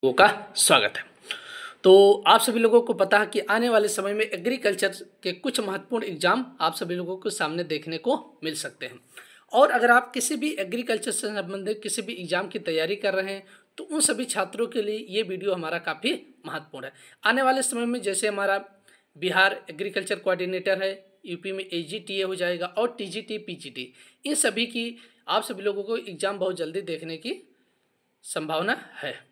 लोगों का स्वागत है। तो आप सभी लोगों को पता है कि आने वाले समय में एग्रीकल्चर के कुछ महत्वपूर्ण एग्जाम आप सभी लोगों को सामने देखने को मिल सकते हैं। और अगर आप किसी भी एग्रीकल्चर से संबंधित किसी भी एग्जाम की तैयारी कर रहे हैं तो उन सभी छात्रों के लिए ये वीडियो हमारा काफ़ी महत्वपूर्ण है। आने वाले समय में जैसे हमारा बिहार एग्रीकल्चर कोऑर्डिनेटर है, यूपी में AGTA हो जाएगा और TGT PGT, इन सभी की आप सभी लोगों को एग्ज़ाम बहुत जल्दी देखने की संभावना है।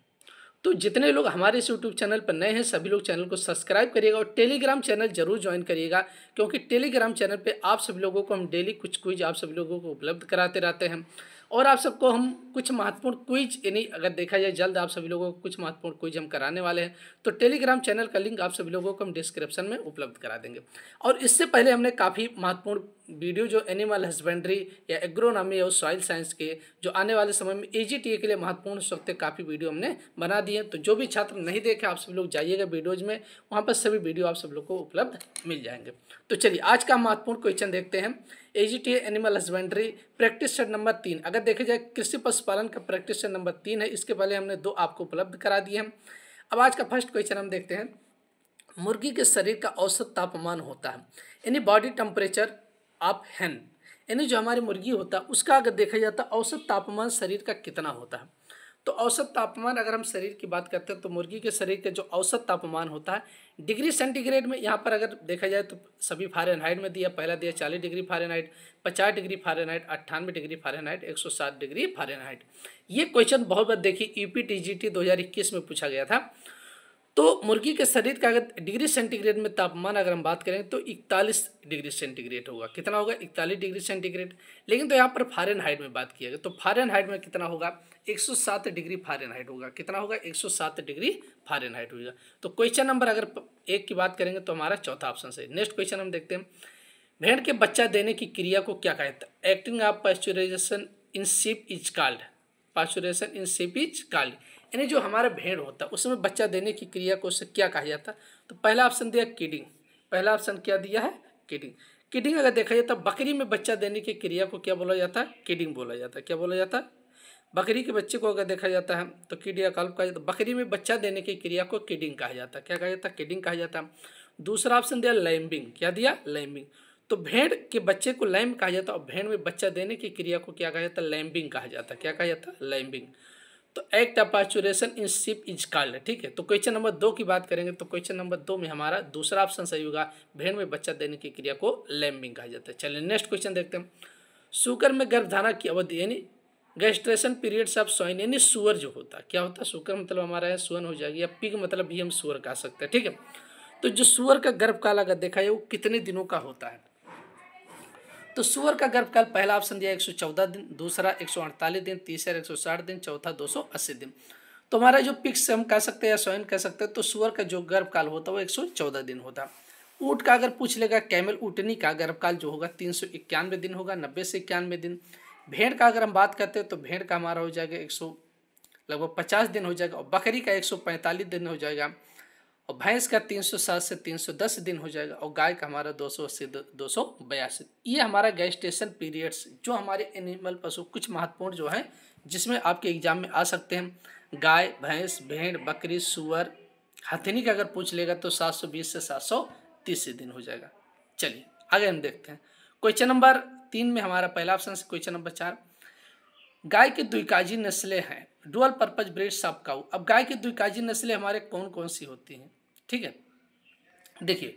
तो जितने लोग हमारे इस यूट्यूब चैनल पर नए हैं सभी लोग चैनल को सब्सक्राइब करिएगा और टेलीग्राम चैनल जरूर ज्वाइन करिएगा, क्योंकि टेलीग्राम चैनल पे आप सभी लोगों को हम डेली कुछ क्विज आप सभी लोगों को उपलब्ध कराते रहते हैं। और आप सबको हम कुछ महत्वपूर्ण क्विज, यानी अगर देखा जाए जल्द आप सभी लोगों को कुछ महत्वपूर्ण क्विज हम कराने वाले हैं। तो टेलीग्राम चैनल का लिंक आप सभी लोगों को हम डिस्क्रिप्शन में उपलब्ध करा देंगे। और इससे पहले हमने काफ़ी महत्वपूर्ण वीडियो जो एनिमल हस्बेंड्री या एग्रोनॉमी और सॉइल साइंस के जो आने वाले समय में AGTA के लिए महत्वपूर्ण हो सकते काफ़ी वीडियो हमने बना दिए हैं। तो जो भी छात्र नहीं देखे आप सभी लोग जाइएगा वीडियोज में, वहाँ पर सभी वीडियो आप सब लोग को उपलब्ध मिल जाएंगे। तो चलिए आज का महत्वपूर्ण क्वेश्चन देखते हैं। AGTA animal husbandry practice set number 3, अगर देखे जाए कृषि पशुपालन का प्रैक्टिस सेट नंबर 3 है। इसके पहले हमने 2 आपको उपलब्ध करा दिए हैं। अब आज का फर्स्ट क्वेश्चन हम देखते हैं। मुर्गी के शरीर का औसत तापमान होता है, यानी बॉडी टेम्परेचर ऑफ हैन, यानी जो हमारी मुर्गी होता है उसका अगर देखा जाता है औसत तापमान शरीर का कितना होता है। तो औसत तापमान अगर हम शरीर की बात करते हैं तो मुर्गी के शरीर का जो औसत तापमान होता है डिग्री सेंटीग्रेड में, यहाँ पर अगर देखा जाए तो सभी फ़ारेनहाइट में दिया। पहला दिया 40 degree Fahrenheit, 50 degree Fahrenheit, 98 degree Fahrenheit, 160 degree Fahrenheit. ये क्वेश्चन बहुत बार देखिए UP TGT 2021 में पूछा गया था। तो मुर्गी के शरीर का अगर डिग्री सेंटीग्रेड में तापमान अगर हम बात करें तो 41 डिग्री सेंटीग्रेड होगा। कितना होगा? 41 डिग्री सेंटीग्रेड। लेकिन तो यहाँ पर फ़ारेनहाइट में बात किया गया तो फ़ारेनहाइट में कितना होगा? 107 डिग्री फ़ारेनहाइट होगा। कितना होगा? 107 डिग्री फ़ारेनहाइट होगा। तो क्वेश्चन नंबर अगर 1 की बात करेंगे तो हमारा चौथा ऑप्शन सही। नेक्स्ट क्वेश्चन हम देखते हैं। भेड़ के बच्चा देने की क्रिया को क्या कहता है? Acting of pasteurisation in sheep is called, pasteurisation in sheep is called, यानी जो हमारा भेड़ होता है उसमें बच्चा देने की क्रिया को उससे क्या कहा जाता है? तो पहला ऑप्शन दिया किडिंग। पहला ऑप्शन क्या दिया है? किडिंग। किडिंग अगर देखा जाता है बकरी में बच्चा देने की क्रिया को क्या बोला जाता है? किडिंग बोला जाता है। क्या बोला जाता है? बकरी के बच्चे को अगर देखा जाता है तो किड या कल्प कहा जाता है। बकरी में बच्चा देने की क्रिया को किडिंग कहा जाता है। क्या कहा जाता है? किडिंग कहा जाता है। दूसरा ऑप्शन दिया लैम्बिंग। क्या दिया? लैम्बिंग। तो भेड़ के बच्चे को लैम्ब कहा जाता है और भेड़ में बच्चा देने की क्रिया को क्या कहा जाता है? लैम्बिंग कहा जाता है। क्या कहा जाता है? लैम्बिंग। तो act of pasteurisation in ship is called. ठीक है, तो क्वेश्चन नंबर 2 की बात करेंगे तो क्वेश्चन नंबर 2 में हमारा दूसरा ऑप्शन सही होगा। भेड़ में बच्चा देने की क्रिया को लैम्बिंग कहा जाता है। चलिए नेक्स्ट क्वेश्चन देखते हैं। सूकर में गर्भधारण की अवधि यानी गैस्ट्रेशन पीरियड्स ऑफ स्वाइन, यानी सुअर जो होता है क्या होता है? सूकर मतलब हमारा है सुअन हो जाएगी, या पिग मतलब भी हम सुअर कह सकते हैं। ठीक है, तो जो सुअर का गर्भकाल अगर देखा जाए वो कितने दिनों का होता है? तो सुअर का गर्भकाल पहला ऑप्शन दिया 114 दिन, दूसरा 148 दिन, तीसरा 160 दिन, चौथा 280 दिन। तो हमारा जो पिक्स हम कह सकते हैं या स्वयं कह सकते हैं, तो सुअर का जो गर्भकाल होता है वो 114 दिन होता है। ऊँट का अगर पूछ लेगा, कैमल ऊँटनी का गर्भकाल जो होगा 391 दिन होगा, 90 से 91 दिन। भेड़ का अगर हम बात करते हैं तो भेड़ का हमारा हो जाएगा 100 लगभग 50 दिन हो जाएगा, और बकरी का 145 दिन हो जाएगा, और भैंस का 307 से 310 दिन हो जाएगा, और गाय का हमारा 280 282। ये हमारा गैस्टेशन पीरियड्स जो हमारे एनिमल पशु कुछ महत्वपूर्ण जो है जिसमें आपके एग्जाम में आ सकते हैं। गाय, भैंस, भेड़, बकरी, सुअर, हथिनी का अगर पूछ लेगा तो 720 से 730 दिन हो जाएगा। चलिए आगे हम देखते हैं। क्वेश्चन नंबर 3 में हमारा पहला ऑप्शन से क्वेश्चन नंबर 4, गाय की द्विकाजी नस्लें हैं डुअल पर्पज ब्रीड्स ऑफ काऊ। अब गाय की द्विकाजी नस्लें हमारे कौन कौन सी होती हैं? ठीक है, देखिए,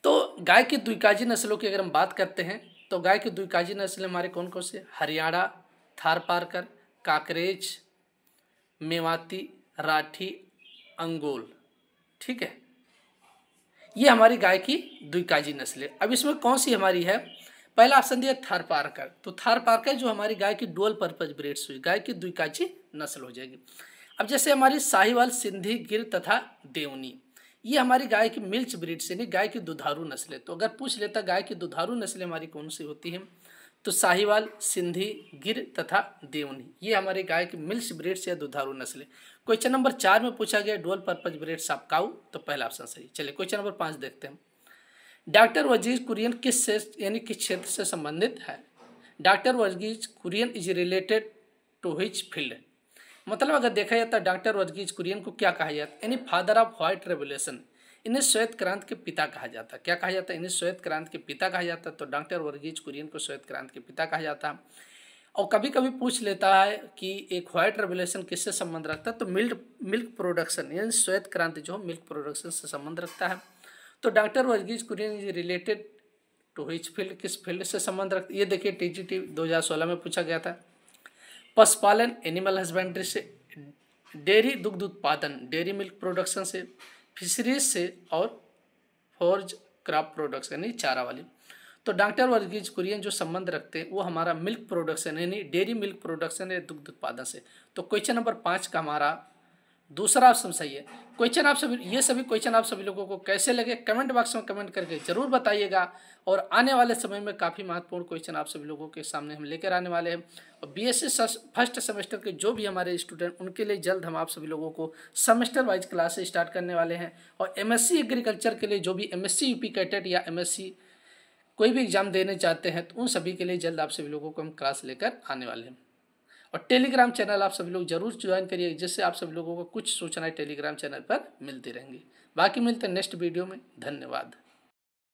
तो गाय की द्विकाजी नस्लों की अगर हम बात करते हैं तो गाय की द्विकाजी नस्लें हमारे कौन कौन से? हरियाणा, थारपारकर, काकरेज, मेवाती, राठी, अंगोल। ठीक है, ये हमारी गाय की द्विकाजी नस्लें। अब इसमें कौन सी हमारी है? पहला ऑप्शन दिया थारपारकर। तो थारपारकर जो हमारी गाय की डुअल पर्पज ब्रीड्स हुई, गाय की द्विकाजी नस्ल हो जाएगी। अब जैसे हमारी साहिवाल, सिंधी, गिर तथा देवनी, ये हमारी गाय की मिल्च ब्रीड्स यानी गाय की दुधारू नस्लें। तो अगर पूछ लेता गाय की दुधारू नस्लें हमारी कौन सी होती हैं, तो साहिवाल, सिंधी, गिर तथा देवनी, ये हमारी गाय की मिल्च ब्रीड्स या दुधारू नस्लें। क्वेश्चन नंबर 4 में पूछा गया डुअल पर्पज ब्रीड्स ऑफ काऊ, तो पहला ऑप्शन सही। चलिए क्वेश्चन नंबर 5 देखते हैं। डॉक्टर वर्गीज कुरियन किस से यानी किस क्षेत्र से संबंधित है? Doctor Verghese Kurien is related to which field? मतलब अगर देखा जाता है डॉक्टर वर्गीज कुरियन को क्या कहा जाता है, यानी फादर ऑफ व्हाइट रेवोल्यूशन, इन्हें श्वेत क्रांति के पिता कहा जाता है। क्या कहा जाता है? इन्हें श्वेत क्रांति के पिता कहा जाता है। तो डॉक्टर वर्गीज कुरियन को श्वेत क्रांति के पिता कहा जाता है। और कभी कभी पूछ लेता है कि एक व्हाइट रेवोल्यूशन किससे संबंध रखता है, तो मिल्क प्रोडक्शन, यानी श्वेत क्रांति जो मिल्क प्रोडक्शन से संबंध रखता है। तो doctor Verghese Kurien is related to which field, किस फील्ड से संबंध रखता है? ये देखिए टीजीटी 2016 में पूछा गया था। पशुपालन एनिमल हस्बेंड्री से, डेयरी दुग्ध उत्पादन डेयरी मिल्क प्रोडक्शन से, फिशरीज से, और फॉर्ज क्रॉप प्रोडक्शन यानी चारा वाली। तो डॉक्टर वर्गीज कुरियन जो संबंध रखते हैं वो हमारा मिल्क प्रोडक्शन यानी डेयरी मिल्क प्रोडक्शन या दुग्ध उत्पादन से। तो क्वेश्चन नंबर 5 का हमारा दूसरा ऑप्शन सही है। क्वेश्चन आप सभी, ये सभी क्वेश्चन आप सभी लोगों को कैसे लगे कमेंट बॉक्स में कमेंट करके जरूर बताइएगा। और आने वाले समय में काफ़ी महत्वपूर्ण क्वेश्चन आप सभी लोगों के सामने हम लेकर आने वाले हैं। और बीएससी फर्स्ट सेमेस्टर के जो भी हमारे स्टूडेंट, उनके लिए जल्द हम आप सभी लोगों को सेमेस्टर वाइज क्लासेस स्टार्ट करने वाले हैं। और एमएससी एग्रीकल्चर के लिए जो भी एमएससी यूपी कैटेट या एमएससी कोई भी एग्जाम देने चाहते हैं, तो उन सभी के लिए जल्द आप सभी लोगों को हम क्लास लेकर आने वाले हैं। और टेलीग्राम चैनल आप सभी लोग जरूर ज्वाइन करिए, जिससे आप सभी लोगों को कुछ सूचनाएं टेलीग्राम चैनल पर मिलती रहेंगी। बाकी मिलते हैं नेक्स्ट वीडियो में। धन्यवाद।